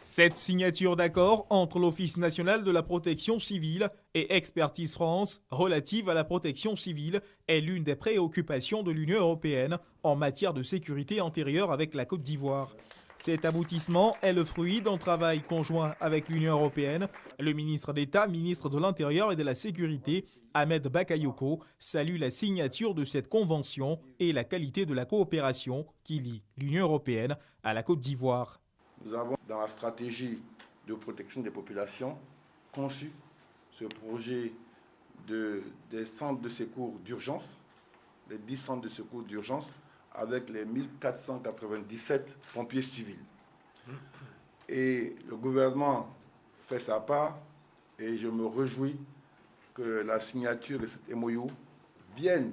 Cette signature d'accord entre l'Office national de la protection civile et Expertise France relative à la protection civile est l'une des préoccupations de l'Union européenne en matière de sécurité intérieure avec la Côte d'Ivoire. Cet aboutissement est le fruit d'un travail conjoint avec l'Union européenne. Le ministre d'État, ministre de l'Intérieur et de la Sécurité, Ahmed Bakayoko, salue la signature de cette convention et la qualité de la coopération qui lie l'Union européenne à la Côte d'Ivoire. Nous avons, dans la stratégie de protection des populations, conçu ce projet des centres de secours d'urgence, les 10 centres de secours d'urgence, avec les 1497 pompiers civils. Et le gouvernement fait sa part, et je me réjouis que la signature de cet MOU vienne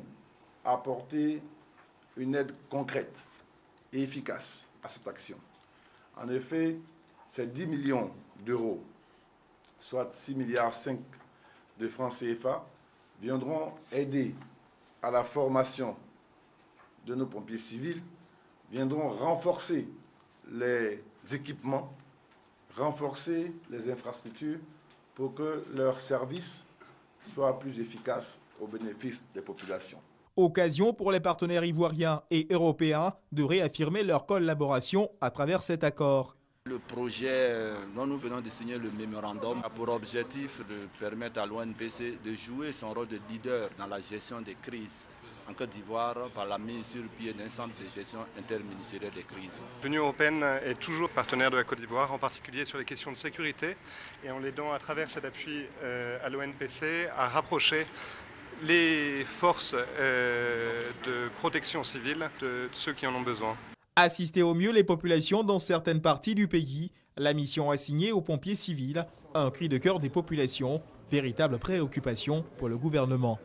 apporter une aide concrète et efficace à cette action. En effet, ces 10 millions d'euros, soit 6,5 milliards de francs CFA, viendront aider à la formation de nos pompiers civils, viendront renforcer les équipements, renforcer les infrastructures pour que leur service soit plus efficace au bénéfice des populations. Occasion pour les partenaires ivoiriens et européens de réaffirmer leur collaboration à travers cet accord. Le projet dont nous venons de signer le mémorandum a pour objectif de permettre à l'ONPC de jouer son rôle de leader dans la gestion des crises en Côte d'Ivoire par la mise sur pied d'un centre de gestion interministériel des crises. L'Union européenne est toujours partenaire de la Côte d'Ivoire, en particulier sur les questions de sécurité, et en l'aidant à travers cet appui à l'ONPC à rapprocher les forces de protection civile de ceux qui en ont besoin. Assister au mieux les populations dans certaines parties du pays, la mission assignée aux pompiers civils, un cri de cœur des populations, véritable préoccupation pour le gouvernement.